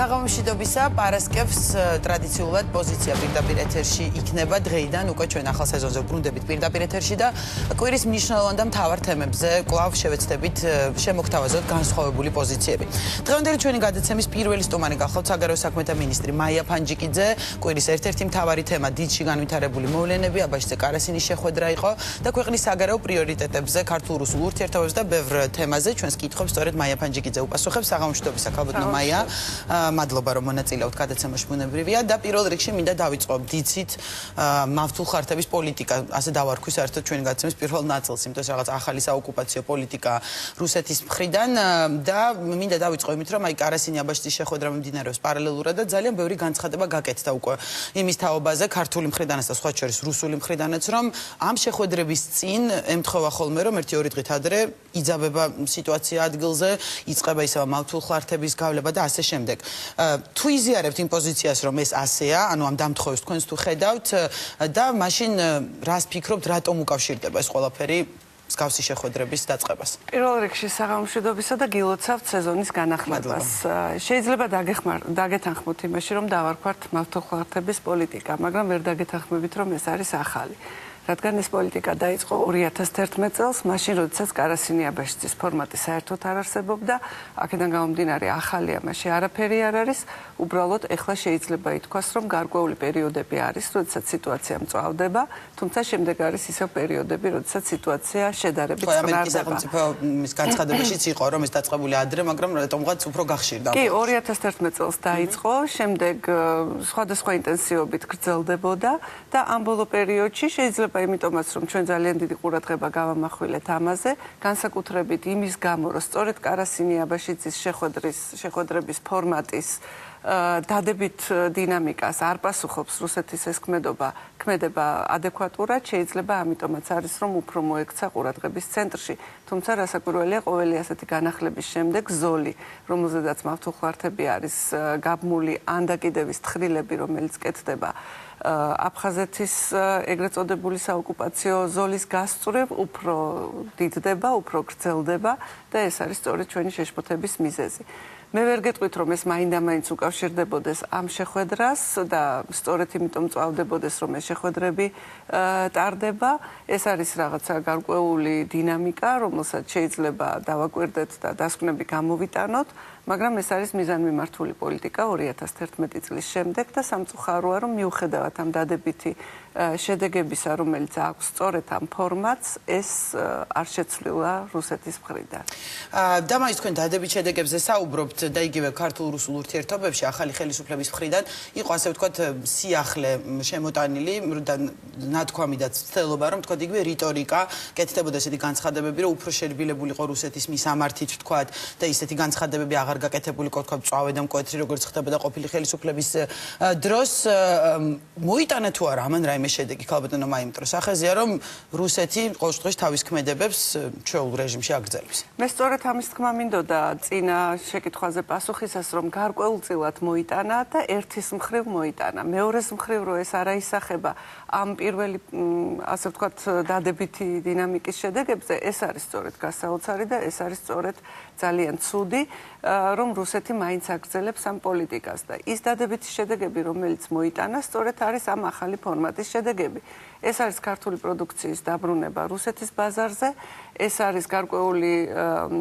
საღამომშვიდობისა პარასკევს ტრადიციულად პოზიცია პირდაპირ ეთერში იქნება დღეიდან უკვე ჩვენ ახალ სეზონზე ვბრუნდებით პირდაპირ ეთერში და კვირის მნიშვნელოვან და მთავარ თემებზე კვლავ შევეცდებით შემოგთავაზოთ განსხვავებული პოზიციები. დღევანდელი ჩვენი გადაცემის პირველი სტუმარი გახლავთ საგარეო საქმეთა მინისტრი მაია ფანჯიკიძე. კვირის ერთ-ერთი მთავარი თემა დიდში განვითარებული მოვლენები, აბაშიძე კარასინის შეხვედრა იყო და ქვეყნის საგარეო პრიორიტეტებზე, ქართულ-რუსულ ურთიერთობებზე და ბევრ თემაზე ჩვენს კითხვებს სწორედ მაია ფანჯიკიძე უპასუხებს. საღამომშვიდობისა ქალბატონო მაია. მადლობა რომ მონაწილეობთ გადაცემაში ბუნებრივია და პირველ რიგში მინდა დავიწყო დიცით მავთულ ხართების პოლიტიკა ასე დავარქვი საერთოდ ჩვენი გადაცემის პირველ ნაწილს იმიტომ რაღაც ახალი საოკუპაციო პოლიტიკა რუსეთის მხრიდან და მინდა დავიწყო იმით რომ აი კარასინი აბაშიძის შეხვედრა მიმდინარეობს პარალელურად და ძალიან ბევრი განცხადება გაკეთდა უკვე იმის თაობაზე ქართული მხრიდანაც და სხვა შორის რუსული მხრიდანაც რომ ამ შეხვედრების წინ ემთხვევა ხოლმე რომ 1-2 დღით ადრე იძაბება სიტუაცია ადგილზე იწყება ისევ მავთულ ხართების გავლება და ასე შემდეგ. თუ იზიარებთ იმ პოზიციას რომ ეს ასეა, ანუ ამ დამთხოვებს თქვენს თუ ხედავთ და მაშინ რას ფიქრობთ, რატომ უკავშირდება ეს ყველაფერი მსგავსი შეხვედრების დაწყებას? პირველ რიგში საღამომშვიდობისა და გილოცავთ სეზონის განახლებას. შეიძლება დაგეთანხმოთ იმაში, რომ დავარქვათ მავთულ ხართების პოლიტიკა, მაგრამ ვერ დაგეთანხმებით, რომ ეს არის ახალი. რადგან ეს პოლიტიკა დაიწყო 2011 წელს, მაშინ როდესაც კარასინი აბაშიძის ფორმატი საერთოდ არ არსებობდა, აქედან გამომდინარე ახალი ამაში არაფერი არ არის, უბრალოდ ეხლა შეიძლება ითქვას, რომ გარკვეული პერიოდები არის, როდესაც სიტუაცია მწვავდება, თუმცა შემდეგ არის ისევ პერიოდები, როდესაც სიტუაცია შედარებით წყნარდება. მის განცხადებაშიც იყო, რომ ეს დაწყებული ადრე, მაგრამ რატომღაც უფრო გახშირდა. კი, 2011 წელს დაიწყო, შემდეგ სხვადასხვა ინტენსივობით გრძელდებოდა და ამ ბოლო პერიოდში შეიძლება იმიტომაც რომ ჩვენ ძალიან დიდი ყურადღება გავამახვილეთ ამაზე, განსაკუთრებით იმის გამო, რომ სწორედ კარასინი აბაშიძის შეხვედრების ფორმატის დადებით დინამიკას არ პასუხობს რუსეთის ეს ქმედება ადეკვატურად, შეიძლება ამიტომაც არის რომ უფრო მოექცა ყურადღების ცენტრში. თუმცა რასაკვირველია, ყოველი ასეთი განახლების შემდეგ ზოლი, რომელზედაც მავთულ ხართები არის გაბმული ან და კიდევის თხრილები, რომელიც კეთდება აფხაზეთის ეგრეთ წოდებული საოკუპაციო ზოლის გასწვრივ უფრო დიდდება, უფრო გრძელდება და ეს არის სწორედ ჩვენი შეშფოთების მიზეზი. მე ვერ გეტყვით რომ ეს მაინდა-მაინც უკავშირდებოდეს ამ შეხვედრას და სწორედ იმიტომ წავდებოდეს რომ ეს შეხვედრები ტარდება. ეს არის რაღაცა გარკვეული დინამიკა, რომელსაც შეიძლება დავაკვირდეთ და დასკვნები გამოვიტანოთ, მაგრამ ეს არის მიზანმიმართული პოლიტიკა 2011 წლის შემდეგ და სამწუხაროა რომ მიუხედავად ამ დადებითი შედეგებისა, რომელიც აქვს სწორედ ამ ფორმატს, ეს არ შეცვლილა რუსეთის მხრიდან. და მაინც თქვენ დადებით შედეგებზე საუბრობთ და იგივე ქართულ-რუსულ ურთიერთობებში ახალი ხელისუფლების მხრიდან იყო ასე ვთქვათ სიახლე შემოტანილი და ნათქვამი და ცდელობა რომ თქვათ იგივე რიტორიკა კეთდებოდა ესეთი განცხადებები რომ უფრო შერბილებულიყო რუსეთის მისამართით ვთქვათ და ისეთი განცხადებები აღარ გაკეთებულიყო თქვათ მწვავე და მკვეთრი როგორც ხდებოდა ყოფილი ხელისუფლების დროს მოიტანა თუ არა ამან რაიმე შედეგი ქალბატონო მაია იმიტომ რომ სახეზეა რომ რუსეთი ყოველ შემთხვევაში თავის ქმედებებს ჩვეულ რეჟიმში აგრძელებს. მე სწორედ ამის თქმა მინდოდა წინა შეკითხვაზე პასუხისას რომ გარკვეულწილად მოიტანა და ერთის მხრივ მოიტანა. მეორეს მხრივ რომ ეს არა ისახება ამ პირველი ასე ვთქვათ დადებითი დინამიკის შედეგებზე, ეს არის სწორედ გასაოცარი და ეს არის სწორედ ძალიან ცუდი, რომ რუსეთი მაინც აგრძელებს ამ პოლიტიკას და ის დადებითი შედეგები, რომელიც მოიტანა, სწორედ არის ამ ახალი ფორმატის შედეგები. ეს არის ქართული პროდუქციის დაბრუნება რუსეთის ბაზარზე, ეს არის გარკვეული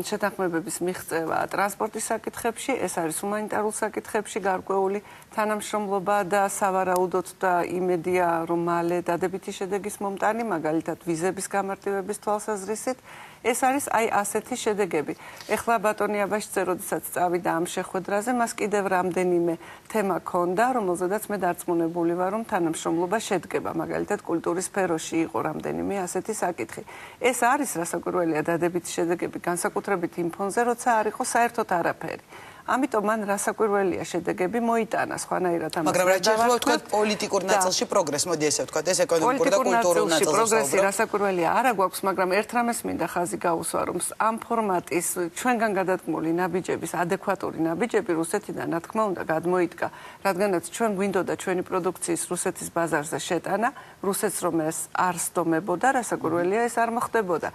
შეთანხმებების მიღწევა ტრანსპორტის საკითხებში, ეს არის ჰუმანიტარულ საკითხებში გარკვეული თანამშრომლობა და სავარაუდოდ და იმედია რომ მალე დადებითი შედეგის მომტანი, მაგალითად ვიზების გამარტივების თვალსაზრისით, ეს არის აი ასეთი შედეგები. ეხლა ბატონი აბაშიძე, როდესაც წავიდა ამ შეხვედრაზე, მას კიდევ რამდენიმე თემა ჰქონდა, რომელზედაც მე დარწმუნებული ვარ, რომ თანამშრომლობა შედგება, მაგალითად კულტურის სფეროში იყო რამდენიმე ასეთი საკითხი. ეს არის რასაკვირველია დადებითი შედეგები, განსაკუთრებით იმ ფონზე, როცა არ იყო საერთოდ არაფერი. ამიტომ მან რასაკვირველია შედეგები მოიტანა სხვანაირად ამას. მაგრამ რა შეიძლება ვთქვათ პოლიტიკურ ნაწილში პროგრესი, მოდი ესე ვთქვათ, ეს ეკონომიკურ და კულტურულ ნაწილში პროგრესი რასაკვირველია არა გვაქვს, მაგრამ ერთ რამეს მინდა ხაზი გაუსვა, რომ ამ ფორმატის ჩვენგან გადადგმული ნაბიჯების ადეკვატური ნაბიჯები რუსეთიდან რა თქმა უნდა გადმოიდგა, რადგანაც ჩვენ გვინდოდა ჩვენი პროდუქციის რუსეთის ბაზარზე შეტანა, რუსეთს რომ ეს არ სდომებოდა, რასაკვირველია ეს არ მოხდებოდა.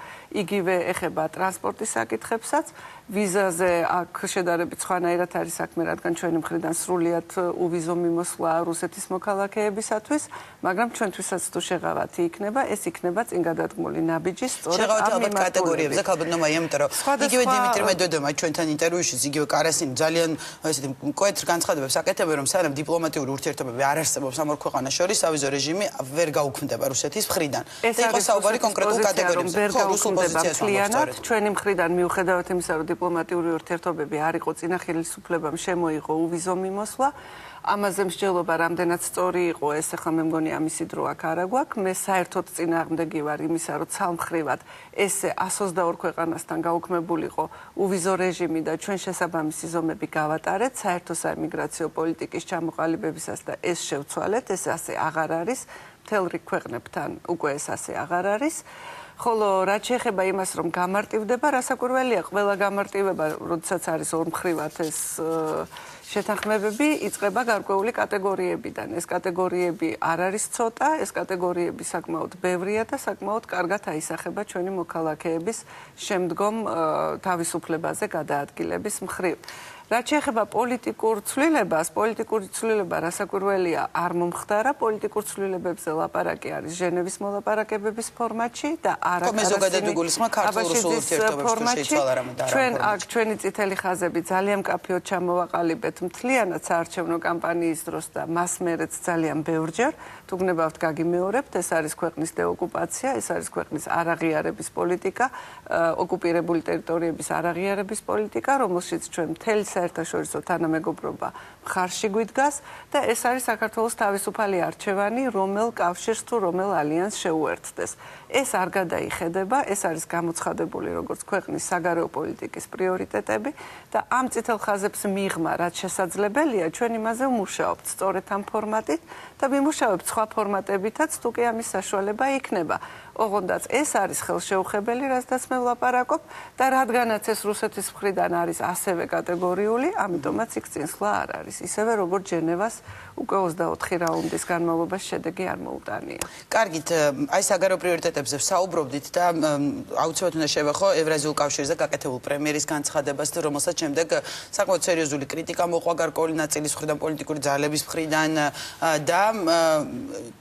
იგივე ეხება ტრანსპორტის საკითხებსაც ვიზაზე აქ შედარებით სხვანაირად არის საქმე, რადგან ჩვენი მხრიდან სრულიად უვიზო მიმოსვლა რუსეთის მოქალაქეებისათვის, მაგრამ ჩვენთვისაც თუ შეღავათი იქნება, ეს იქნება წინ გადადგმული ნაბიჯის სწორედ ამ შეღავათი კატეგორიებზე, ალბათ ნომაი, იმიტომ რომ იგივე დიმიტრი მედვედევმა ჩვენთან ინტერვიუში იგივე კარასინი ძალიან ესეთი მკვეთრ განცხადებებს აკეთებენ, რომ სანამ დიპლომატიური ურთიერთობები არ არსებობს ამ ორ ქვეყანას შორის, ავიზო რეჟიმი ვერ გაუქმდება რუსეთის მხრიდან. ეს არის საუბარი კონკრეტულ კატეგორიებზე. ხო, რუსულ პოზიციას ვამბობთ. ჩვენი მხრიდან მიუხედავად იმისა, რომ დიპლომატიური ურთიერთობები არ იყო წინა ხელისუფლებამ შემოიღო უვიზო მიმოსვლა, ამაზე მსჯელობა რამდენად სწორი იყო, ეს ახლა მე მგონი ამისი დრო აქ არ აგვაქვს. მე საერთოდ წინააღმდეგი ვარ იმისა, რომ ცალმხრივად ესე 122 ქვეყანასთან გაუქმებულიყო უვიზო რეჟიმი და ჩვენ შესაბამისი ზომები გავატარეთ საერთო საიმიგრაციო პოლიტიკის ჩამოყალიბებისას და ეს შევცვალეთ, ეს ასე აღარ არის. მთელ რიგ ქვეყნებთან უკვე ეს ასე აღარ არის. ხოლო რაც შეეხება იმას, რომ გამარტივდება, რასაკვირველია, ყველა გამარტივება, როდესაც არის ორმხრივად ეს შეთანხმებები, იწყება გარკვეული კატეგორიებიდან. ეს კატეგორიები არ არის ცოტა, ეს კატეგორიები საკმაოდ ბევრია და საკმაოდ კარგად აისახება ჩვენი მოქალაქეების შემდგომ თავისუფლებაზე გადაადგილების მხრივ. რაც შეეხება პოლიტიკურ ცვლილებას, პოლიტიკური ცვლილება რასაკვირველია არ მომხდარა, პოლიტიკურ ცვლილებებზე ლაპარაკი არის ჟენევის მოლაპარაკებების ფორმატში და არა ჩვენ აქ ჩვენი წითელი ხაზები ძალიან მკაფიოდ ჩამოვაყალიბეთ მთლიანად საარჩევნო კამპანიის დროს და მას მერეც ძალიან ბევრჯერ თუ გნებავთ გაგიმეორებთ, ეს არის ქვეყნის დეოკუპაცია, ეს არის ქვეყნის არაღიარების პოლიტიკა, ოკუპირებული ტერიტორიების არაღიარების პოლიტიკა, რომელშიც ჩვენ მთელი საერთაშორისო თანამეგობრობა მხარში გვიდგას და ეს არის საქართველოს თავისუფალი არჩევანი, რომელ კავშირს თუ რომელ ალიანსს შეუერთდეს. ეს არ გადაიხედება, ეს არის გამოცხადებული როგორც ქვეყნის საგარეო პოლიტიკის პრიორიტეტები და ამ წითელ ხაზებს მიღმა, რაც შესაძლებელია, ჩვენ იმაზე ვმუშაობთ სწორედ ამ ფორმატით და ვიმუშავებთ სხვა ფორმატებითაც, თუ კი ამის საშუალება იქნება. ოღონდაც ეს არის ხელშეუხებელი, რაზედაც მე ვლაპარაკობ და რადგანაც ეს რუსეთის მხრიდან არის ასევე კატეგორიული, ამიტომაც იქ წინსვლა არ არის. ისევე როგორც ჟენევას უკვე 24 რაუნდის განმავლობაში შედეგი არ მოუტანია. კარგით, აი საგარეო პრიორიტეტებზე ვსაუბრობდით და აუცილებლად უნდა შევეხო ევრაზიულ კავშირზე გაკეთებულ პრემიერის განცხადებას, რომელსაც შემდეგ საკმაოდ სერიოზული კრიტიკა მოყვა გარკვეული ნაწილის მხრიდან, პოლიტიკური ძალების მხრიდან და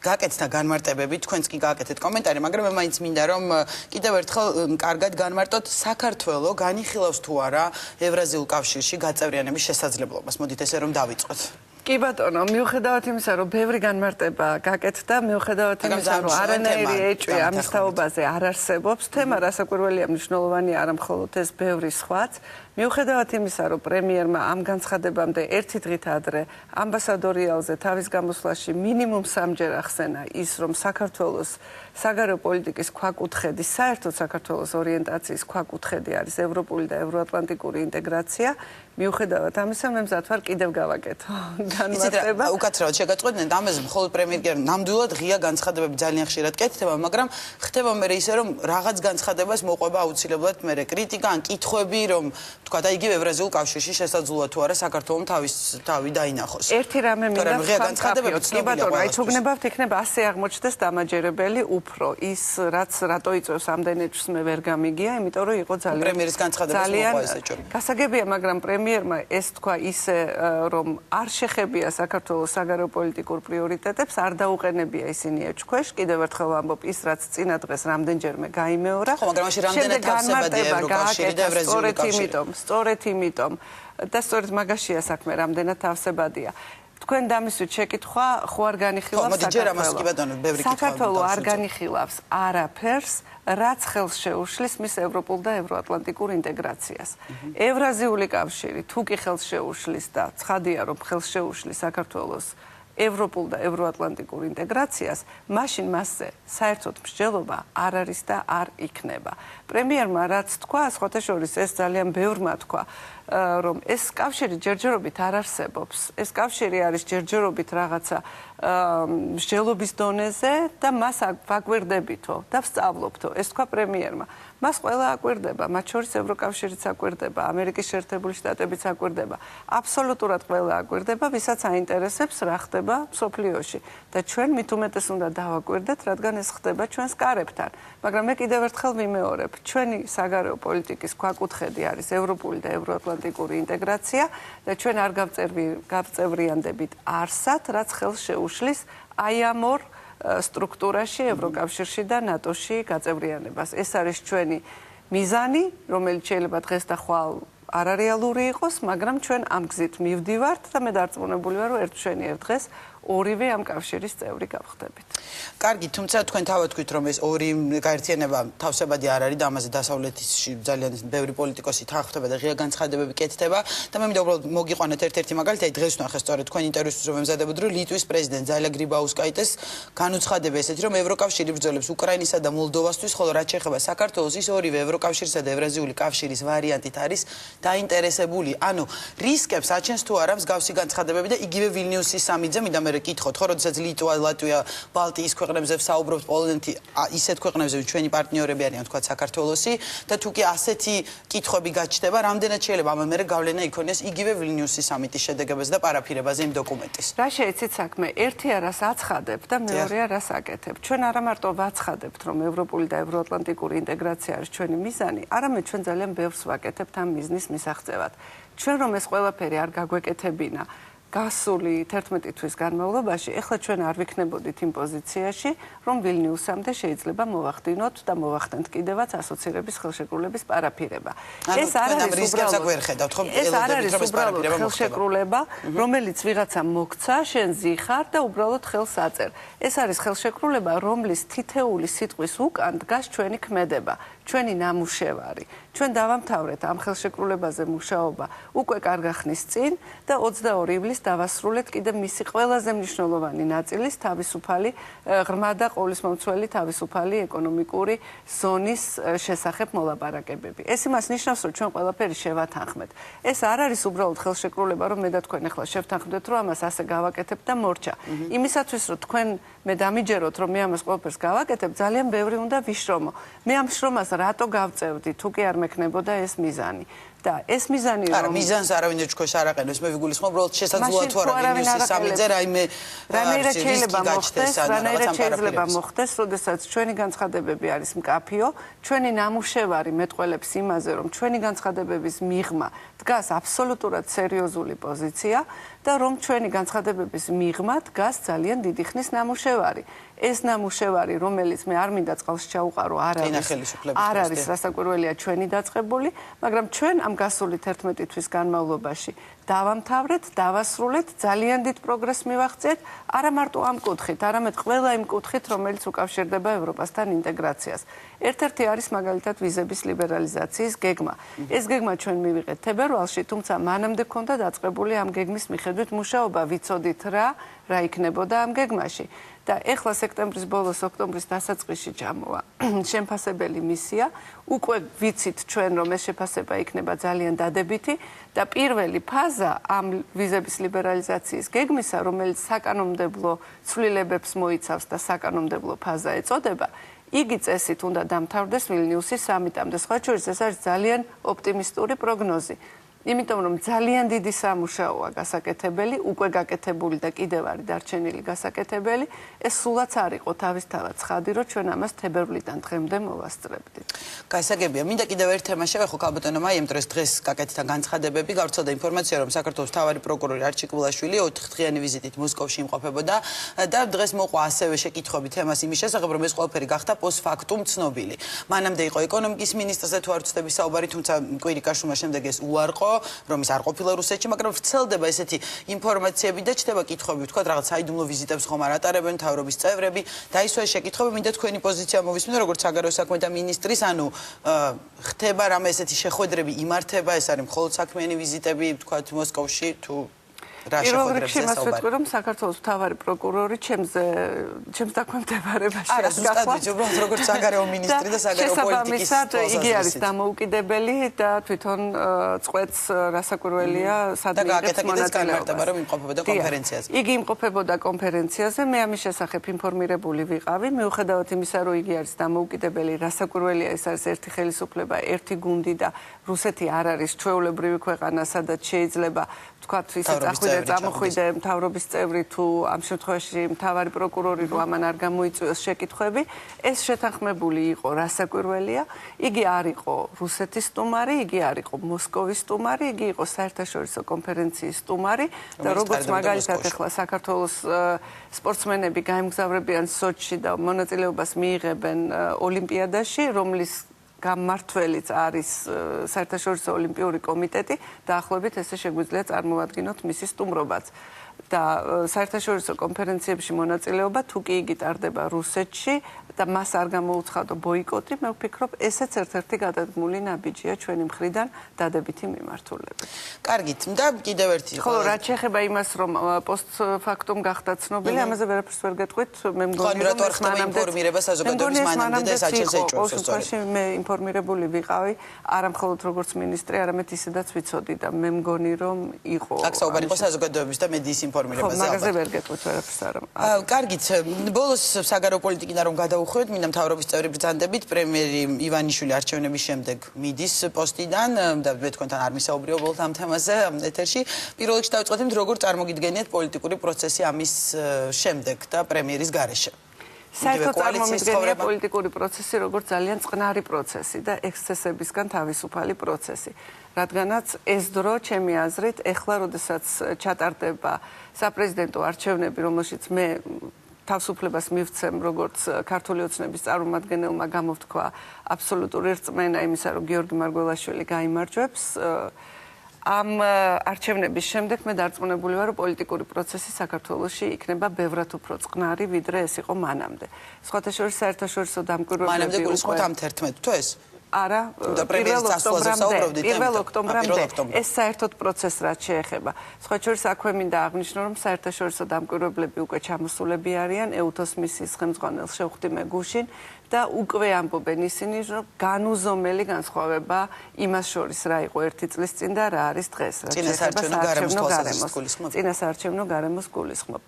გაკეთდა განმარტებები, თქვენც კი გააკეთეთ კომენტარი, მაგრამ მე მაინც მინდა რომ კიდევ ერთხელ კარგად განმარტოთ საქართველო განიხილავს თუ არა ევრაზიულ კავშირში გაწევრიანების შესაძლებლობას. მოდით ესე რომ დავიწყოთ. კი ბატონო, მიუხედავად იმისა, რომ ბევრი განმარტება გაკეთდა, მიუხედავად იმისა, რომ არანაირი ეჭვი ამის თაობაზე არ არსებობს, თემა რასაკვირველია მნიშვნელოვანია არა მხოლოდ ეს, ბევრი სხვაც. მიუხედავად იმისა, რომ პრემიერმა ამ განცხადებამდე ერთი დღით ადრე ამბასადორიალზე თავის გამოსვლაში მინიმუმ 3-ჯერ ახსენა ის, რომ საქართველოს საგარეო პოლიტიკის ქვაკუთხედი, საერთოდ საქართველოს ორიენტაციის ქვაკუთხედი არის ევროპული და ევროატლანტიკური ინტეგრაცია, მიუხედავად ამისა, მე მზად ვარ კიდევ გავაკეთო განმარტება. უკაცრავად შეგაწყვეტნეთ, ამაზე მხოლოდ პრემიერ ნამდვილად ღია განცხადებები ძალიან ხშირად კეთდება, მაგრამ ხდება მე ისე, რომ რაღაც განცხადებას მოყვება აუცილებლად მე კრიტიკა ან კითხვები, რომ თქვა და იგივე ევრაზიულ კავშირში შესაძლოა თუ არა საქართველოს თავი დაინახოს. ერთი რამე მინდა განცხადებებს კი ბატონო, აი თუ გნებავთ, იქნება ასე აღმოჩნდეს დამაჯერებელი უფრო ის, რაც რატო იწევს ამდენეთს მე ვერ გამიგია, იმიტომ რომ იყო ძალიან პრემიერის განცხადებას მოყვა ეს ეჭვი. გასაგებია, მაგრამ პრემიერმა ეს თქვა ისე, რომ არ შეხებია საქართველოს საგარეო პოლიტიკურ პრიორიტეტებს, არ დაუყენებია ისინი ეჭქვეშ, კიდევ ერთხელ ვამბობ, ის რაც წინა დღეს რამდენჯერმე გაიმეორა. ხო, მაგრამ მაშინ რამდენად თავსებადია ევროკავშირი და ევრაზიული კავშირი. სწორედ იმიტომ და სწორედ მაგაშია საქმე, რამდენად თავსებადია. თქვენ დამისვით შეკითხვა, ხო არ განიხილავს საქართველო არ განიხილავს არაფერს, რაც ხელს შეუშლის მის ევროპულ და ევროატლანტიკურ ინტეგრაციას. ევრაზიული კავშირი თუ კი ხელს შეუშლის და ცხადია, რომ ხელს შეუშლის საქართველოს ევროპულ და ევროატლანტიკურ ინტეგრაციას, მაშინ მასზე საერთოდ მსჯელობა არ არის და არ იქნება. პრემიერმა რაც თქვა, სხვათა შორის ეს ძალიან ბევრმა თქვა, რომ ეს კავშირი ჯერჯერობით არ არსებობს. ეს კავშირი არის ჯერჯერობით რაღაცა მსჯელობის დონეზე და მას ვაკვირდებითო და ვსწავლობთო. ეს თქვა პრემიერმა. მას ყველა აკვირდება, მათ შორის ევროკავშირიც აკვირდება, ამერიკის შეერთებული შტატებიც აკვირდება. აბსოლუტურად ყველა აკვირდება, ვისაც აინტერესებს რა ხდება მსოფლიოში. და ჩვენ მით უმეტეს უნდა დავაკვირდეთ, რადგან ეს ხდება ჩვენს კარებთან. მაგრამ მე კიდევ ერთხელ ვიმეორებ, ჩვენი საგარეო პოლიტიკის ქვაკუთხედი არის ევროპული და ევროატლანტიკური ინტეგრაცია და ჩვენ არ გავწევრიანდებით არსად, რაც ხელს შეუშლის აი ამ ორ სტრუქტურაში, ევროკავშირში და ნატოში გაწევრიანებას. ეს არის ჩვენი მიზანი, რომელიც შეიძლება დღეს და ხვალ არარეალური იყოს, მაგრამ ჩვენ ამ გზით მივდივართ და მე დარწმუნებული ვარ, რომ ერთ დღეს ორივე ამ კავშირის წევრი გავხდებით. კარგი, თუმცა თქვენ თავად თქვით, რომ ეს ორი გაერთიანება თავსებადი არ არის და ამაზე დასავლეთში ძალიან ბევრი პოლიტიკოსი თანხმდება და ღია განცხადებები კეთდება და მე მინდა უბრალოდ მოგიყვანეთ ერთ-ერთი მაგალითი, დღეს ვნახე სწორედ თქვენ ინტერვიუს რომ ემზადებოდ, რომ ლიტვის პრეზიდენტ ზაილა გრიბაუსკაიტეს განუცხადება ესეთი, რომ ევროკავშირი ბრძოლებს უკრაინისა და მოლდოვასთვის, ხოლო რაც შეეხება საქართველოს, ის ორივე ევროკავშირისა და ევრაზიული კავშირის ვარიანტით არის დაინტერესებული. ანუ რისკებს აჩენს თუ არა მსგავსი განცხადებები და იგივე ვილნიუსის სამიძე მინდა მე კითხოთ, ხო, როდესაც ლიტვა, ლატვია, ბალტიის ქვეყნებზე ვსაუბრობთ, პოლონეთი, ისეთ ქვეყნებზე, ჩვენი პარტნიორები არიან, თქვა საქართველოსი და თუ კი ასეთი კითხვები გაჩნდება, რამდენად შეიძლება ამ მერე გავლენა იქონიეს იგივე ვილნიუსის სამიტის შედეგებზე და პარაფირებაზე იმ დოკუმენტის. რა შეეცით საქმე, ერთი არას აცხადებ და მეორე არას აკეთებ. ჩვენ არა მარტო ვაცხადებთ, რომ ევროპული და ევროატლანტიკური ინტეგრაცია არის ჩვენი მიზანი, არამედ ჩვენ ძალიან ბევრს ვაკეთებთ ამ მიზნის მისაღწევად. ჩვენ რომ ეს ყველაფერი არ გაგვეკეთებინა გასული 11 თვის განმავლობაში, ეხლა ჩვენ არ ვიქნებოდით იმ პოზიციაში, რომ ვილნიუსამდე შეიძლება მოვახდინოთ და მოვახდენთ კიდევაც ასოცირების ხელშეკრულების პარაფირება. ეს არ არის უბრალოდ ხელშეკრულება, რომელიც ვიღაცამ მოგცა, შენ ზიხარ და უბრალოდ ხელს აწერ. ეს არის ხელშეკრულება, რომლის თითეული სიტყვის უკან დგას ჩვენი ქმედება, ჩვენი ნამუშევარი. ჩვენ დავამთავრეთ ამ ხელშეკრულებაზე მუშაობა უკვე კარგა ხნის წინ და 22 ივლისს დავასრულეთ კიდე მისი ყველაზე მნიშვნელოვანი ნაწილის თავისუფალი ღრმა და ყოვლისმომცველი თავისუფალი ეკონომიკური ზონის შესახებ მოლაპარაკებები. ეს იმას ნიშნავს, რომ ჩვენ ყველაფერი შევათანხმეთ. ეს არ არის უბრალოდ ხელშეკრულება, რომ მე და თქვენ ახლა შევთანხმდეთ, რომ ამას ასე გავაკეთებ და მორჩა. იმისათვის, რომ თქვენ მე დამიჯეროთ, რომ მე ამას ყველაფერს გავაკეთებ, ძალიან ბევრი უნდა ვიშრომო. მე ამ შრომას რატო გავწევდი, თუ კი არ მექნებოდა ეს მიზანი. და ეს მიზანი რომ მიზანს არავინ ეჭქვეშ არ აყენებს, მე ვიგულისხმობ, უბრალოდ შესაძლოა თუ არა ვილნიუსის სამიძე რანაირად შეიძლება მოხდეს, როდესაც ჩვენი განცხადებები არის მკაფიო, ჩვენი ნამუშევარი მეტყველებს იმაზე, რომ ჩვენი განცხადებების მიღმა დგას აბსოლუტურად სერიოზული პოზიცია და რომ ჩვენი განცხადებების მიღმა დგას ძალიან დიდი ხნის ნამუშევარი. ეს ნამუშევარი, რომელიც მე არ მინდა წყალს ჩაუყარო, არ არის რასაკვირველია ჩვენი დაწყებული, მაგრამ ჩვენ ამ გასული 11 თვის განმავლობაში დავამთავრეთ, დავასრულეთ, ძალიან დიდ პროგრესს მივაღწიეთ, არა მარტო ამ კუთხით, არამედ ყველა იმ კუთხით, რომელიც უკავშირდება ევროპასთან ინტეგრაციას. ერთ-ერთი არის მაგალითად ვიზების ლიბერალიზაციის გეგმა. ეს გეგმა ჩვენ მივიღეთ თებერვალში, თუმცა მანამდე ქონდა დაწყებული ამ გეგმის მიხედვით მუშაობა, ვიცოდით რა იქნებოდა ამ გეგმაში. და ეხლა სექტემბრის ბოლოს, ოქტომბრის დასაწყისში ჩამოვა შემფასებელი მისია. უკვე ვიცით ჩვენ, რომ ეს შეფასება იქნება ძალიან დადებითი და პირველი ფაზა ამ ვიზების ლიბერალიზაციის გეგმისა, რომელიც საკანონმდებლო ცვლილებებს მოიცავს და საკანონმდებლო ფაზა ეწოდება, იგი წესით უნდა დამთავრდეს ვილნიუსის სამიტამდე. სხვა შორის ეს არის ძალიან ოპტიმისტური პროგნოზი. იმიტომ რომ ძალიან დიდი სამუშაოა გასაკეთებელი, უკვე გაკეთებული და კიდევ არის დარჩენილი გასაკეთებელი, ეს სულაც არ იყო თავისთავად ცხადი, რომ ჩვენ ამას თებერვლიდან დღემდე მოვასწრებდით. გასაგებია, მინდა კიდევ ერთ თემას შევეხო ქალბატონო მაიამ, დღეს გაკეთდა განცხადებები, გავრცელდა ინფორმაცია, რომ საქართველოს მთავარი პროკურორი არჩილ კულაშვილი 4 დღიანი ვიზიტით მოსკოვში იმყოფებოდა და დღეს მოყვა ასევე შეკითხვები თემას იმის შესახებ, რომ ეს ყველაფერი გახდა პოსტფაქტუმ ცნობილი. მანამდე იყო ეკონომიკის მინისტრზე თუ არ ვცდები საუბარი, თუმცა კვირიკაშვილმა შემდეგ ეს უარყო, რომ ის არ ყოფილა რუსეთში, მაგრამ ვრცელდება ესეთი ინფორმაციები და ჩდება კითხვები, ვთქვა, რაღაც საიდუმლო ვიზიტებს ხომ არ ატარებენ მთავრობის წევრები და ის სხვა შეკითხვები, მინდა თქვენი პოზიცია მოვისმინო, როგორც საგარეო საქმეთა მინისტრის, ანუ ხდება რამე ესეთი შეხვედრები იმართება, ეს არის მხოლოდ საქმიანი ვიზიტები, ვთქვა, მოსკოვში თუ პირველ რიგში მას ვეთქვი, რომ საქართველოს მთავარი პროკურორი ჩემს დაქვემდებარებაში არა, ზუსტად ვიცი, უბრალოდ როგორც საგარეო მინისტრი და საგარეო პოლიტიკის შესაბამისად იგი არის დამოუკიდებელი და თვითონ წყვეტს რასაკვირველია სადმეებს მონაწილეობა, რომ იმყოფებოდა კონფერენციაზე. იგი იმყოფებოდა კონფერენციაზე, მე ამის შესახებ ინფორმირებული ვიყავი, მიუხედავად იმისა, რომ იგი არის დამოუკიდებელი, რასაკვირველია, ეს არის ერთი ხელისუფლება, ერთი გუნდი და რუსეთი არ არის ჩვეულებრივი ქვეყანა, სადაც შეიძლება თქვათ ისე წამოხვიდე მთავრობის წევრი თუ ამ შემთხვევაში მთავარი პროკურორი რომ ამან არ გამოიწვიოს შეკითხვები, ეს შეთანხმებული იყო რასაკვირველია, იგი არ იყო რუსეთის სტუმარი, იგი არ იყო მოსკოვის სტუმარი, იგი იყო საერთაშორისო კონფერენციის სტუმარი და როგორც მაგალითად ახლა საქართველოს სპორტსმენები გაემგზავრებიან სოჩში და მონაწილეობას მიიღებენ ოლიმპიადაში, რომლის გამმართველიც არის საერთაშორისო ოლიმპიური კომიტეტი, დაახლოებით ესე შეგვიძლია წარმოვადგინოთ მისი სტუმრობაც. და საერთაშორისო კონფერენციებში მონაწილეობა თუ კი იგი ტარდება რუსეთში და მას არ გამოუცხადო ბოიკოტი, მე ვფიქრობ, ესეც ერთ-ერთი გადადგმული ნაბიჯია ჩვენი მხრიდან დადებითი მიმართულებით. კარგით, და კიდევ ერთი ხო, რაც შეეხება იმას, რომ პოსტფაქტუმ გახდა ცნობილი, ამაზე ვერაფერს ვერ გეტყვით, მე მგონი რომ ეს ინფორმირება საზოგადოების მანამდე და საჩენს ეჭვობს სწორედ. მე ინფორმირებული ვიყავი, არა მხოლოდ როგორც მინისტრი, არამედ ისედაც ვიცოდი და მე მგონი რომ იყო. აქ საუბარი იყო საზოგადოების და მედიის ინფორმირებაზე. ხო, მაგაზე ვერ გეტყვით ვერაფერს არა. კარგით, ბოლოს საგარეო პოლიტიკიდან რომ გადავუხვევთ, მინდა მთავრობის წევრი ბრძანდებით, პრემიერი ივანიშვილი არჩევნების შემდეგ მიდის პოსტიდან და მე თქვენთან არ მისაუბრიო ბოლოს ამ თემაზე ეთერში. პირველ რიგში დავიწყოთ იმით, როგორ წარმოგიდგენიათ პოლიტიკური პროცესი ამის შემდეგ და პრემიერის გარეშე. საერთოდ წარმომიდგენია პოლიტიკური პროცესი როგორც ძალიან წყნარი პროცესი და ექსცესებისგან თავისუფალი პროცესი. რადგანაც ეს დრო, ჩემი აზრით, ეხლა როდესაც ჩატარდება საპრეზიდენტო არჩევნები, რომელშიც მე თავისუფლებას მივცემ, როგორც ქართული ოცნების წარმომადგენელმა გამოვთქვა აბსოლუტური რწმენა იმისა, რომ გიორგი მარგველაშვილი გაიმარჯვებს. ამ არჩევნების შემდეგ მე დარწმუნებული ვარ, რომ პოლიტიკური პროცესი საქართველოში იქნება ბევრად უფრო წყნარი, ვიდრე ეს იყო მანამდე. სხვათა შორის საერთაშორისო დამკვირვებლები მანამდე გულისხმობთ ამ 11 თუ ეს? არა, 1 ოქტომბრამდე ეს საერთოდ პროცესს რაც შეეხება. სხვა შორის აქვე მინდა აღნიშნო, რომ საერთაშორისო დამკვირვებლები უკვე ჩამოსულები არიან ეუთოს მისიის ხელმძღვანელ შევხვდიმე გუშინ და უკვე ამბობენ ისინი, რომ განუზომელი განსხვავება იმას შორის რა იყო 1 წლის წინ და რა არის დღეს. წინასაარჩევნო გარემოს გულისხმობ.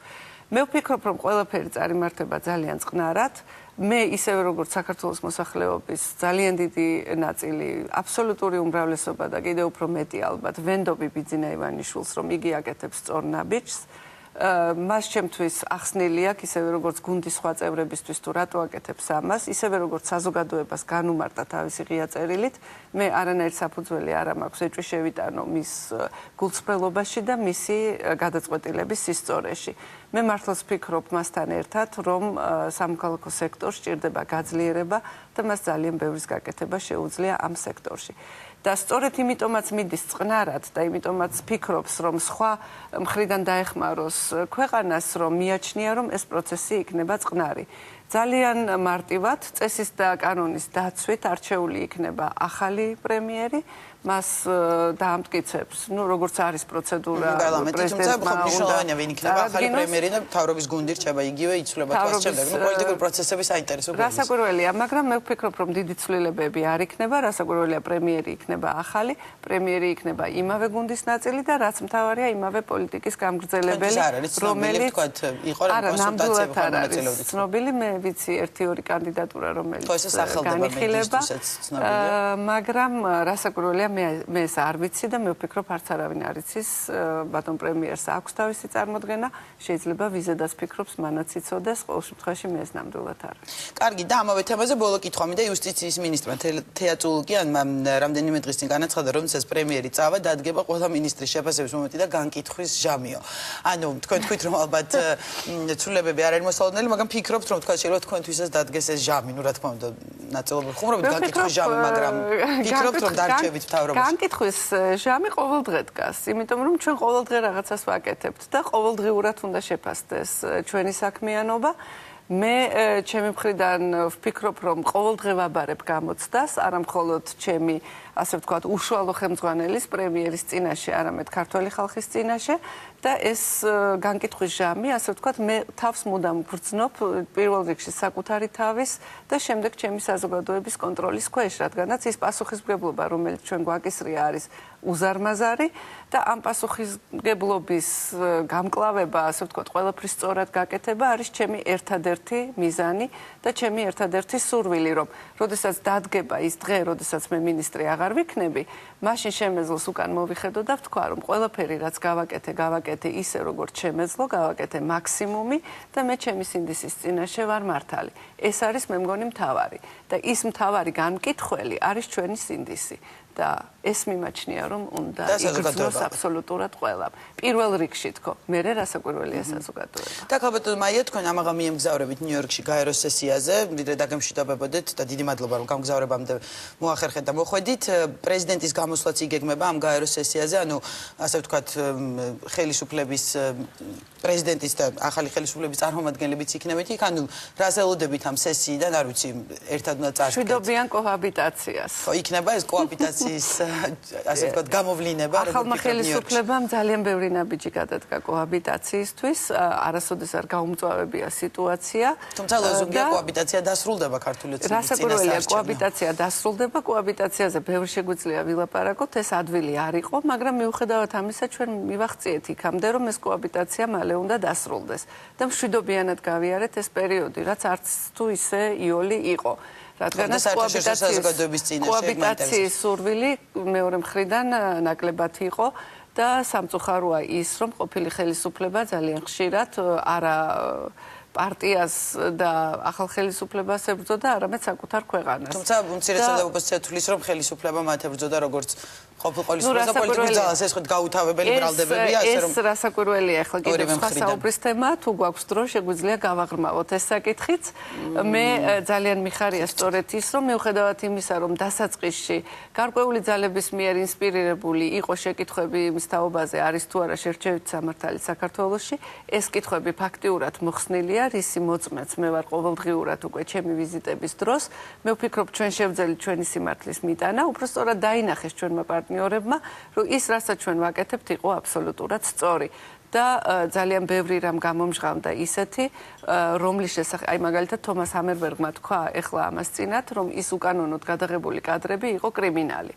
მე ვფიქრობ, რომ ყველაფერი წარიმართება ძალიან წყნარად. მე ისევე როგორც საქართველოს მოსახლეობის ძალიან დიდი ნაწილი, აბსოლუტური უმრავლესობა და კიდევ უფრო მეტი ალბათ ვენდობი ბიძინა ივანიშვილს, რომ იგი აკეთებს სწორ ნაბიჯს. მას ჩემთვის ახსნილი აქვს, ისევე როგორც გუნდის სხვა წევრებისთვის თუ რატო აკეთებს ამას, ისევე როგორც საზოგადოებას განუმარტა თავისი ღია წერილით, მე არანაირ საფუძველი არ მაქვს ეჭვი შევიტანო მის გულწრფელობაში და მისი გადაწყვეტილების სისწორეში. მე მართლაც ვფიქრობ მასთან ერთად, რომ სამოქალაქო სექტორს სჭირდება გაძლიერება და მას ძალიან ბევრის გაკეთება შეუძლია ამ სექტორში. და სწორედ იმიტომაც მიდის წყნარად და იმიტომაც ფიქრობს, რომ სხვა მხრიდან დაეხმაროს ქვეყანას, რომ მიაჩნია, რომ ეს პროცესი იქნება წყნარი. ძალიან მარტივად წესის და კანონის დაცვით არჩეული იქნება ახალი პრემიერი, მას დაამტკიცებს, როგორც არის პროცედურა პრეზიდენტმა უნდა ვინ იქნება ახალი პრემიერი და მთავრობის გუნდი რჩება იგივე იცვლება თვალს შემდეგ. პოლიტიკური პროცესები საინტერესოა. რასაკვირველია, მაგრამ მე ვფიქრობ, რომ დიდი ცვლილებები არ იქნება, რასაკვირველია პრემიერი იქნება ახალი, პრემიერი იქნება იმავე გუნდის ნაწილი და რაც მთავარია იმავე პოლიტიკის გამგრძელებელი, რომელიც არა ნამდვილად არ არის ცნობილი, მე ვიცი 1-2 კანდიდატურა, რომელიც განიხილება, მაგრამ რასაკვირველია მე ეს არ ვიცი და მე ვფიქრობ, არც არავინ არ იცის, ბატონ პრემიერს აქვს თავისი წარმოდგენა, შეიძლება ვიზედაც ფიქრობს, მანაც იცოდეს, ყოველ შემთხვევაში მე ეს ნამდვილად არ არის. კარგი, და ამავე თემაზე ბოლო კითხვა მინდა იუსტიციის მინისტრმა თეა წულუკიანმა რამდენიმე დღის წინ განაცხადა, რომ ეს პრემიერი წავა დადგება ყველა მინისტრის შეფასების მომენტი და განკითხვის ჟამიო. ანუ თქვენ თქვით, რომ ალბათ ცვლილებები არ არის მოსალოდნელი, მაგრამ ფიქრობთ, რომ თქვა შეიძლება თქვენთვისაც დადგეს ეს ჟამი, ну რა თქმა უნდა, ნაწილობრივ ხუმრობით განკითხვის ჟამი, მაგრამ ფიქრობთ, რომ დარჩებით განკითხვის ჟამი ყოველდღე დგას, იმიტომ რომ ჩვენ ყოველდღე რაღაცას ვაკეთებთ და ყოველდღიურად უნდა შეფასდეს ჩვენი საქმიანობა. მე ჩემი მხრიდან ვფიქრობ, რომ ყოველდღე ვაბარებ გამოცდას, არა მხოლოდ ჩემი ასე ვთქვათ, უშუალო ხელმძღვანელის პრემიერის წინაშე, არამედ ქართველი ხალხის წინაშე და ეს განკითხვის ჟამი, ასე ვთქვათ, მე თავს მუდამ ვგრძნობ პირველ რიგში საკუთარი თავის და შემდეგ ჩემი საზოგადოების კონტროლის ქვეშ, რადგანაც ის პასუხისმგებლობა, რომელიც ჩვენ გვაკისრია, არის უზარმაზარი და ამ პასუხისმგებლობის გამკლავება, ასე ვთქვათ, ყველაფრის სწორად გაკეთება არის ჩემი ერთადერთი მიზანი და ჩემი ერთადერთი სურვილი, რომ როდესაც დადგება ის დღე, როდესაც მე მინისტრი აღარ ვიქნები, მაშინ შემეძლოს უკან მოვიხედო და ვთქვა, რომ ყველაფერი რაც გავაკეთე ისე როგორც შემეძლო, გავაკეთე მაქსიმუმი და მე ჩემი სინდისის წინაშე ვარ მართალი. ეს არის მე მგონი მთავარი და ის მთავარი განმკითხველი არის ჩვენი სინდისი. და ეს მიმაჩნია, რომ უნდა იგრძნოს აბსოლუტურად ყველამ. პირველ რიგში თქო, მერე რასაკვირველია საზოგადოება. და ალბათ მაია თქვენ ამაღა მიემგზავრებით ნიუ-იორკში გაეროს სესიაზე, მდიდრად დაგემშვიდობებოდეთ და დიდი მადლობა რომ გამგზავრებამდე მოახერხეთ და მოხვედით. პრეზიდენტის გამოსვლაც იგეგმება ამ გაეროს სესიაზე, ანუ ასე ვთქვათ, ხელისუფლების პრეზიდენტის და ახალი ხელისუფლების წარმომადგენლებიც იქნებით იქ, ანუ რას ელოდებით ამ სესიიდან, არ ვიცი, ერთად უნდა წარდგეთ. მშვიდობიან კოჰაბიტაციას. ხო, იქნება ეს კოჰაბიტაცია ასე ვთქვათ, გამოვლინება, ახალმა ხელისუფლებამ ძალიან ბევრი ნაბიჯი გადადგა კოჰაბიტაციისთვის, არასოდეს არ გაუმწვავებია სიტუაცია. თუმცა ლოზუნგია კოჰაბიტაცია დასრულდება ქართული ცნობის წინასწარ. რასაკვირველია, კოჰაბიტაცია დასრულდება, კოჰაბიტაციაზე ბევრი შეგვიძლია ვილაპარაკოთ, ეს ადვილი არ იყო, მაგრამ მიუხედავად ამისა, ჩვენ მივახციეთ იქამდე, რომ ეს კოჰაბიტაცია მალე უნდა დასრულდეს და მშვიდობიანად გავიარეთ ეს პერიოდი, რაც არც თუ ისე იოლი იყო. რადგანაც კოჰაბიტაციის სურვილი მეორე მხრიდან ნაკლებად იყო და სამწუხაროა ის, რომ ყოფილი ხელისუფლება ძალიან ხშირად არა პარტიას და ახალ ხელისუფლებას ებრძოდა, არამედ საკუთარ ქვეყანას. თუმცა უმცირესობა თვლის, რომ ხელისუფლება მათ ებრძოდა როგორც ყოფილ პოლიტიკურს და პოლიტიკურ ძალას, ეს ხო გაუთავებელი ბრალდებებია, ასე რომ ეს რასაკვირველია, ახლა კიდევ სხვა საუბრის თემა, თუ გვაქვს დრო, შეგვიძლია გავაღრმავოთ ეს საკითხიც. მე ძალიან მიხარია სწორედ ის, რომ მიუხედავად იმისა, რომ დასაწყისში გარკვეული ძალების მიერ ინსპირირებული იყო შეკითხვები იმის თაობაზე, არის თუ არა შერჩევითი სამართალი საქართველოში, ეს კითხვები ფაქტიურად მოხსნილია, რისი მოწმეც მე ვარ ყოველდღიურად უკვე ჩემი ვიზიტების დროს. მე ვფიქრობ, ჩვენ შევძელით ჩვენი სიმართლის მიტანა, უბრალოდ დაინახეს ჩვენმა პარტნიორებმა, რომ ის, რასაც ჩვენ ვაკეთებთ, იყო აბსოლუტურად სწორი. და ძალიან ბევრი რამ გამომჟღავნდა ისეთი, რომლის შესახებ, აი მაგალითად თომას ამერბერგმა თქვა ეხლა ამას წინათ, რომ ის უკანონოდ გადაღებული კადრები იყო კრიმინალი.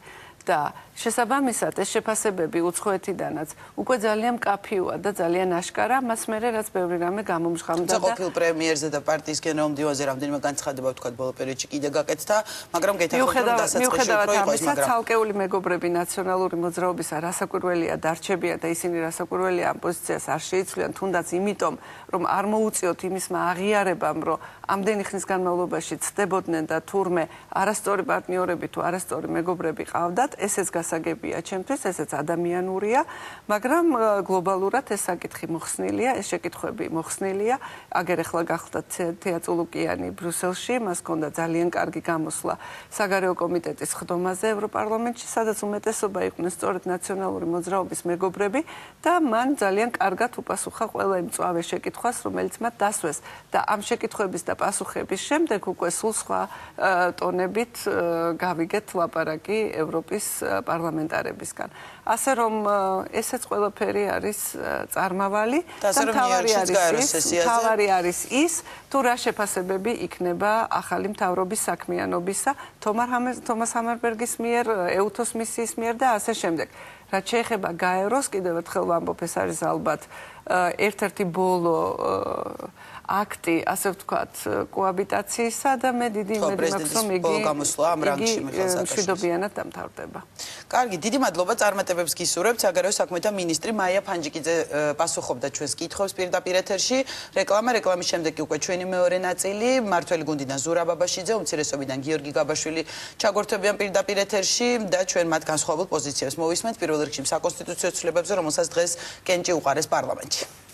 და შესაბამისად ეს შეფასებები უცხოეთიდანაც უკვე ძალიან მკაფიოა და ძალიან აშკარა, მას მერე რაც ბევრი რამე გამომჟღავნდა და ყოფილ პრემიერზე და პარტიის გენერალ მდივანზე რამდენიმე განცხადება ვთქვათ ბოლო პერიოდში კიდე გაკეთდა, მაგრამ გეთახმებით რომ დასაწყისში უფრო იყო ის, მაგრამ ცალკეული მეგობრები ნაციონალური მოძრაობისა რასაკვირველია დარჩებიან და ისინი რასაკვირველია ამ პოზიციას არ შეიცვლიან, თუნდაც იმიტომ, რომ არ მოუწიოთ იმისმა აღიარებამ, რომ ამდენი ხნის განმავლობაში ცდებოდნენ და თურმე არასწორი პარტნიორები თუ არასწორი მეგობრები ყავდათ, ესეც გასაგებია ჩემთვის, ესეც ადამიანურია, მაგრამ გლობალურად ეს საკითხი მოხსნილია, ეს შეკითხვები მოხსნილია. აგერ ახლა გახლდათ თეა წულუკიანი ბრიუსელში, მას ჰქონდა ძალიან კარგი გამოსვლა საგარეო კომიტეტის ხდომაზე ევროპარლამენტში, სადაც უმეტესობა იყვნენ სწორედ ნაციონალური მოძრაობის მეგობრები და მან ძალიან კარგად უპასუხა ყველა იმ მწვავე შეკითხვას, რომელიც მათ დასვეს და ამ შეკითხვების და პასუხების შემდეგ უკვე სულ სხვა ტონებით გავიგეთ ლაპარაკი ევროპის პარლამენტარებისგან. ასე რომ ესეც ყველაფერი არის წარმავალი და მთავარი არის ის, თუ რა შეფასებები იქნება ახალი მთავრობის საქმიანობისა თომას ამერბერგის მიერ, ეუთოს მისიის მიერ და ასე შემდეგ. რაც შეეხება გაეროს, კიდევ ერთხელ ვამბობ, ეს არის ალბათ ერთ-ერთი ბოლო აქტი, ასე ვთქვათ, კოაბიტაციისა და მე დიდი იმედი მაქვს, რომ იგი მშვიდობიანად დამთავრდება. კარგი, დიდი მადლობა, წარმატებებს გისურვებთ. საგარეო საქმეთა მინისტრი მაია ფანჯიკიძე პასუხობდა ჩვენს კითხვებს პირდაპირ ეთერში. რეკლამის შემდეგ კი უკვე ჩვენი მეორე ნაწილი, მართველი გუნდიდან ზურაბ აბაშიძე, უმცირესობიდან გიორგი გაბაშვილი ჩაგორთვებიან პირდაპირ ეთერში და ჩვენ მათ განსხვავებულ პოზიციებს მოვისმენთ პირველ რიგში საკონსტიტუციო ცვლილებებზე, რომელსაც დღეს კენჭი უყარეს პარლამენტში.